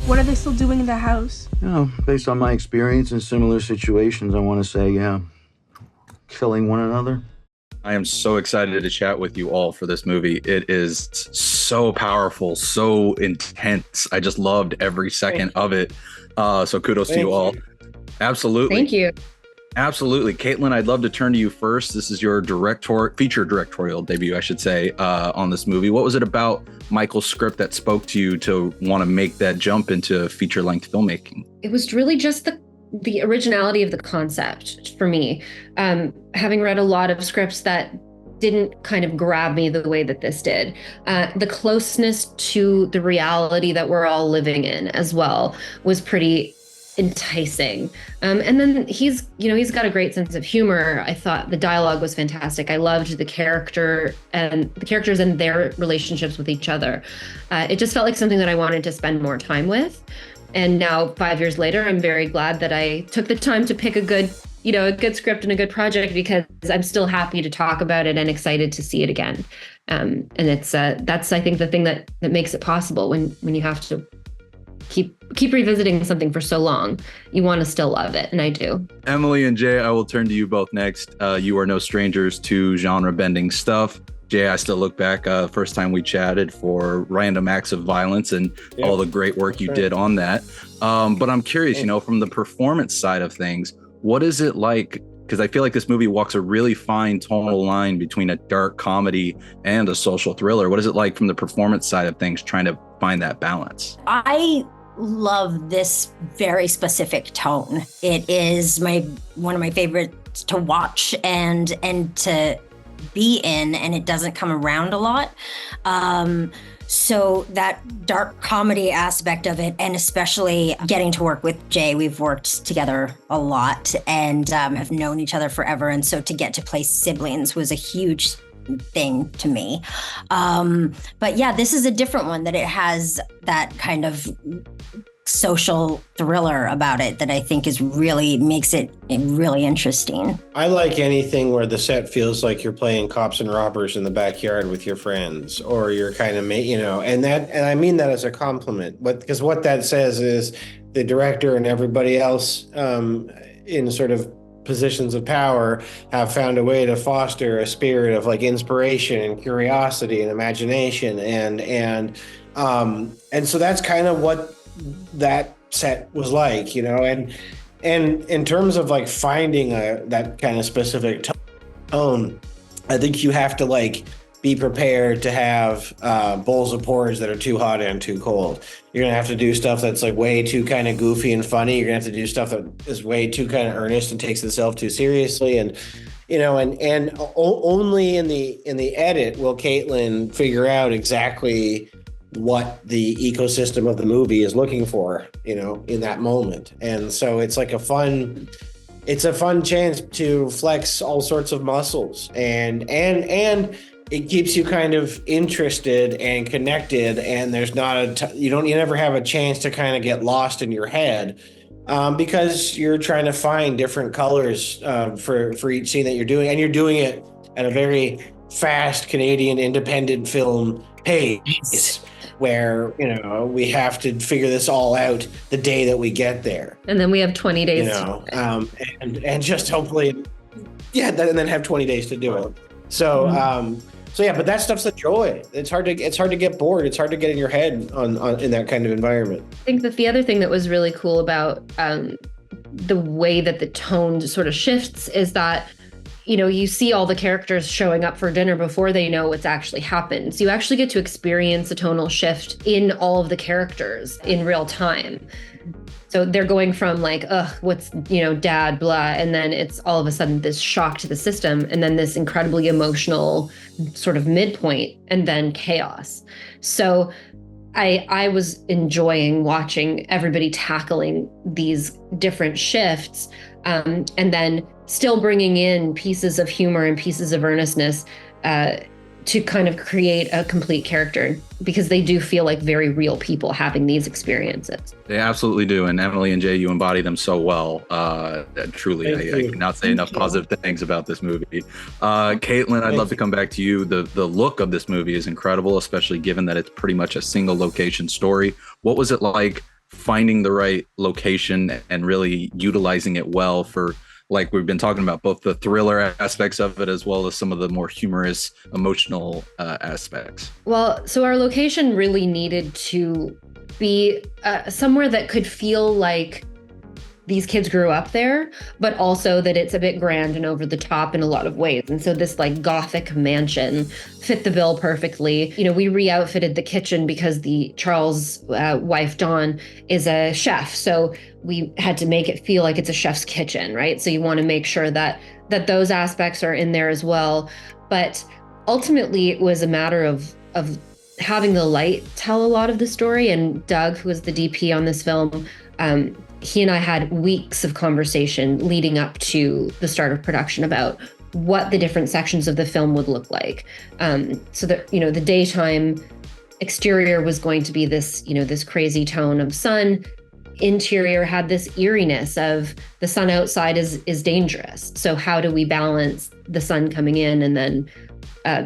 What are they still doing in the house? Based on my experience in similar situations, I want to say, yeah, killing one another. I am so excited to chat with you all for this movie. It is so powerful, so intense. I just loved every second of it. So kudos to you all. Absolutely. Thank you. Absolutely. Caitlin, I'd love to turn to you first. This is your feature directorial debut, I should say, on this movie. What was it about Michael's script that spoke to you to want to make that jump into feature-length filmmaking? It was really just the originality of the concept for me. Having read a lot of scripts that didn't kind of grab me the way that this did. The closeness to the reality that we're all living in as well was pretty enticing. And then he's got a great sense of humor. I thought the dialogue was fantastic. I loved the characters and their relationships with each other. It just felt like something that I wanted to spend more time with. And now 5 years later, I'm very glad that I took the time to pick a good script and a good project, because I'm still happy to talk about it and excited to see it again. And it's that's, I think, the thing that makes it possible when you have to keep revisiting something for so long. You want to still love it, and I do. Emily and Jay, I will turn to you both next. You are no strangers to genre-bending stuff. Jay, I still look back first time we chatted for Random Acts of Violence and all the great work you did on that. But I'm curious, from the performance side of things, what is it like? Because I feel like this movie walks a really fine tonal line between a dark comedy and a social thriller. What is it like from the performance side of things, trying to find that balance? I love this very specific tone. It is one of my favorites to watch and to be in, and it doesn't come around a lot. So that dark comedy aspect of it, and especially getting to work with Jay, we've worked together a lot and have known each other forever. And so to get to play siblings was a huge thing to me. But yeah, this is a different one, that it has that kind of social thriller about it that I think makes it really interesting. I like anything where the set feels like you're playing cops and robbers in the backyard with your friends, or you're kind of, and I mean that as a compliment, because what that says is the director and everybody else in sort of positions of power have found a way to foster a spirit of like inspiration and curiosity and imagination, and so that's kind of what that set was like, and in terms of like finding that kind of specific tone, I think you have to like be prepared to have bowls of porridge that are too hot and too cold. You're gonna have to do stuff that's like way too kind of goofy and funny. You're gonna have to do stuff that is way too kind of earnest and takes itself too seriously, and only in the edit will Caitlin figure out exactly what the ecosystem of the movie is looking for, in that moment. And so it's like a fun chance to flex all sorts of muscles, and it keeps you kind of interested and connected, and there's not you never have a chance to kind of get lost in your head, because you're trying to find different colors for each scene that you're doing, and you're doing it at a very fast Canadian independent film pace, where we have to figure this all out the day that we get there, and then we have 20 days and just hopefully and then have 20 days to do it. So but that stuff's a joy. It's hard to get bored. It's hard to get in your head on in that kind of environment. I think that the other thing that was really cool about the way that the tone sort of shifts is that you see all the characters showing up for dinner before they know what's actually happened. So you actually get to experience a tonal shift in all of the characters in real time. So they're going from like, what's, dad, blah, and then it's all of a sudden this shock to the system, and then this incredibly emotional sort of midpoint, and then chaos. So I was enjoying watching everybody tackling these different shifts, and then still bringing in pieces of humor and pieces of earnestness to kind of create a complete character, because they do feel like very real people having these experiences. They absolutely do. And Emily and Jay, you embody them so well. Truly, I cannot say enough positive things about this movie. Caitlin, I'd love to come back to you. The look of this movie is incredible, especially given that it's pretty much a single location story. What was it like finding the right location and really utilizing it well for, like we've been talking about, both the thriller aspects of it as well as some of the more humorous, emotional aspects? Well, so our location really needed to be somewhere that could feel like these kids grew up there, but also that it's a bit grand and over the top in a lot of ways. And so this like Gothic mansion fit the bill perfectly. You know, we re-outfitted the kitchen because the Charles' wife, Dawn, is a chef. So we had to make it feel like it's a chef's kitchen, right? So you want to make sure that those aspects are in there as well. But ultimately, it was a matter of having the light tell a lot of the story. And Doug, who was the DP on this film, he and I had weeks of conversation leading up to the start of production about what the different sections of the film would look like. So that, you know, the daytime exterior was going to be this, you know, this crazy tone of sun. Interior had this eeriness of the sun outside is dangerous. So how do we balance the sun coming in and then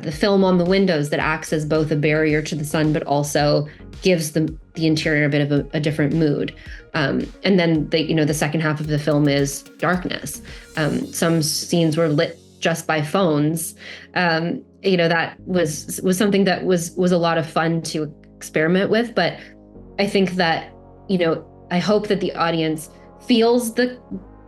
the film on the windows that acts as both a barrier to the sun, but also gives the interior a bit of a different mood. And then the second half of the film is darkness. Some scenes were lit just by phones. That was something that was a lot of fun to experiment with. But I think that, I hope that the audience feels the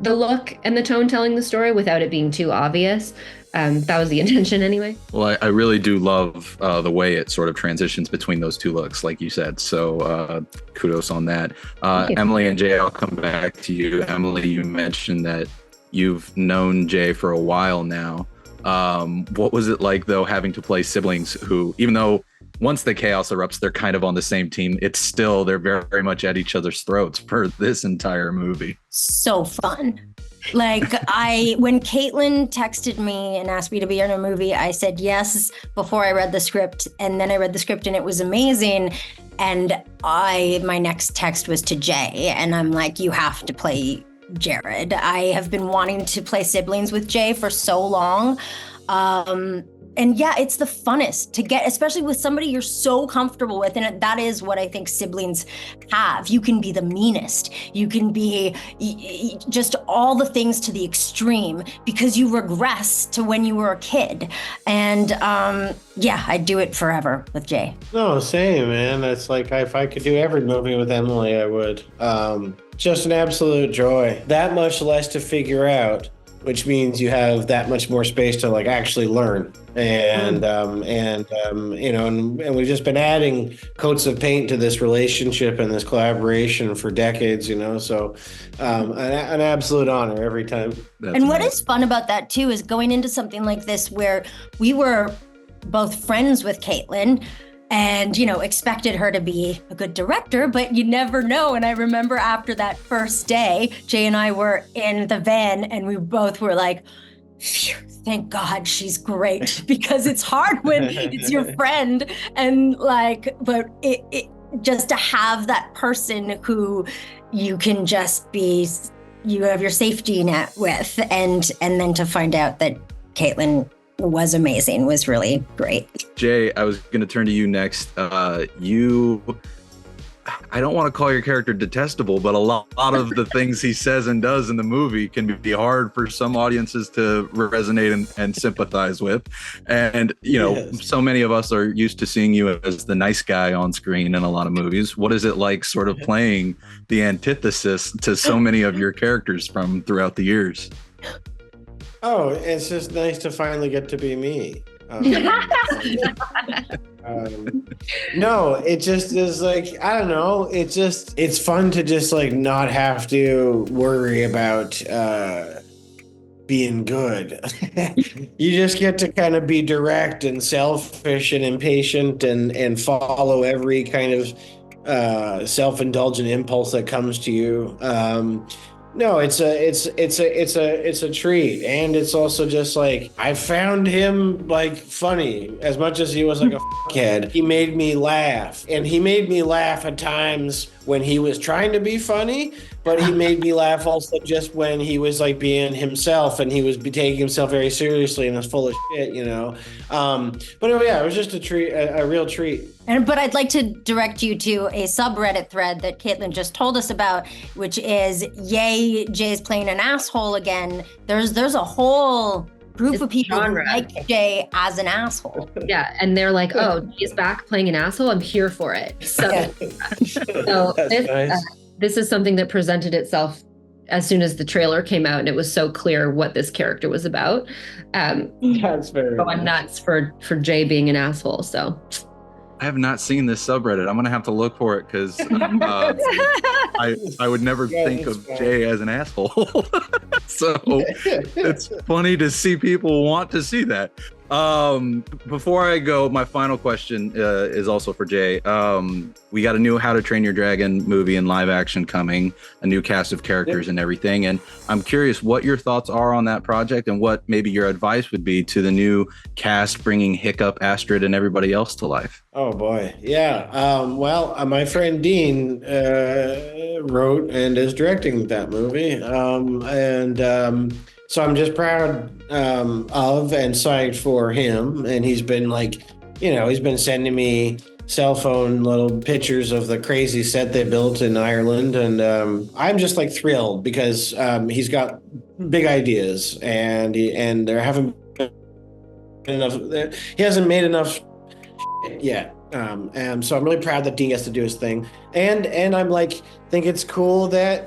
look and the tone telling the story without it being too obvious. That was the intention anyway. Well, I really do love the way it sort of transitions between those two looks, like you said. So kudos on that. Emily and Jay, I'll come back to you. Emily, you mentioned that you've known Jay for a while now. What was it like, though, having to play siblings who, even though once the chaos erupts, they're kind of on the same team, it's still, they're very, very much at each other's throats for this entire movie? So fun. Like when Caitlin texted me and asked me to be in a movie, I said yes before I read the script. And then I read the script and it was amazing. And my next text was to Jay. And I'm like, you have to play Jared. I have been wanting to play siblings with Jay for so long. And yeah, it's the funnest to get, especially with somebody you're so comfortable with. And that is what I think siblings have. You can be the meanest. You can be just all the things to the extreme because you regress to when you were a kid. And yeah, I'd do it forever with Jay. No, same, man. It's like if I could do every movie with Emily, I would. Just an absolute joy. That much less to figure out, which means you have that much more space to like actually learn. And we've just been adding coats of paint to this relationship and this collaboration for decades, so an absolute honor every time. And what is fun about that too is going into something like this where we were both friends with Caitlin and, expected her to be a good director, but you never know. And I remember after that first day, Jay and I were in the van and we both were like, phew, thank God she's great, because it's hard when it's your friend. And but it just to have that person who you can just be, you have your safety net with, and then to find out that Caitlin was amazing was really great. Jay, I was going to turn to you next. I don't want to call your character detestable, but a lot of the things he says and does in the movie can be hard for some audiences to resonate and sympathize with. And, yes, so many of us are used to seeing you as the nice guy on screen in a lot of movies. What is it like sort of playing the antithesis to so many of your characters from throughout the years? Oh, it's just nice to finally get to be me. No, it just is like, I don't know. It's fun to just like not have to worry about being good. You just get to kind of be direct and selfish and impatient and follow every kind of self-indulgent impulse that comes to you. No, it's a treat, and it's also just like I found him like funny as much as he was like a fuckhead. He made me laugh, and he made me laugh at times when he was trying to be funny, but he made me laugh also just when he was like being himself and he was taking himself very seriously and was full of shit, you know. But yeah, it was just a real treat. But I'd like to direct you to a subreddit thread that Caitlin just told us about, which is yay, Jay's playing an asshole again. There's a whole group of people who like Jay as an asshole. Yeah, and they're like, oh, Jay's back playing an asshole. I'm here for it. So, this is something that presented itself as soon as the trailer came out, and it was so clear what this character was about. That's very going nuts for Jay being an asshole. So I have not seen this subreddit. I'm gonna have to look for it because I would never think of Jay as an asshole. So it's funny to see people want to see that. Before I go, my final question is also for Jay. We got a new How to Train Your Dragon movie in live action coming, a new cast of characters and everything. And I'm curious what your thoughts are on that project and what maybe your advice would be to the new cast bringing Hiccup, Astrid, and everybody else to life. Oh boy. Yeah. My friend Dean wrote and is directing that movie. So I'm just proud of and psyched for him. And he's been he's been sending me cell phone little pictures of the crazy set they built in Ireland. And I'm just thrilled because he's got big ideas and there haven't been enough. He hasn't made enough yet. And so I'm really proud that Dean gets to do his thing. And I'm think it's cool that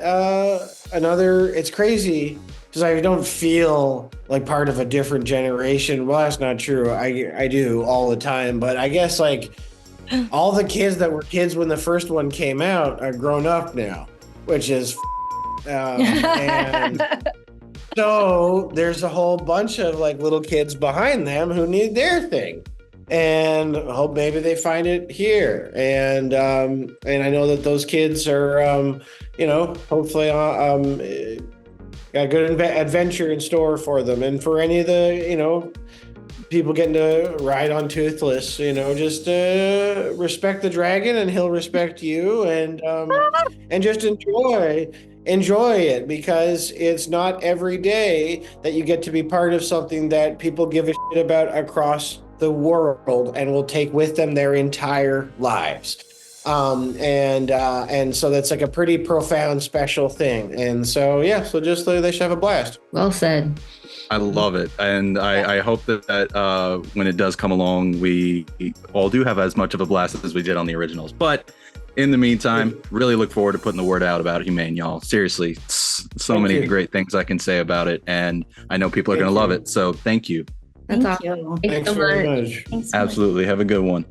it's crazy because I don't feel like part of a different generation. Well, that's not true. I do all the time, but I guess all the kids that were kids when the first one came out are grown up now, which is and so there's a whole bunch of little kids behind them who need their thing. And hope maybe they find it here. And I know that those kids are, hopefully got good adventure in store for them. And for any of the, people getting to ride on Toothless, just respect the dragon and he'll respect you and just enjoy it because it's not every day that you get to be part of something that people give a shit about across the world and will take with them their entire lives. And so that's a pretty profound, special thing. And so, so just they should have a blast. Well said. I love it. And I hope that when it does come along, we all do have as much of a blast as we did on the originals. But in the meantime, really look forward to putting the word out about Humane, y'all. Seriously, so many great things I can say about it. And I know people are going to love it. So thank you. That's awesome. Thanks very much. Absolutely. Have a good one.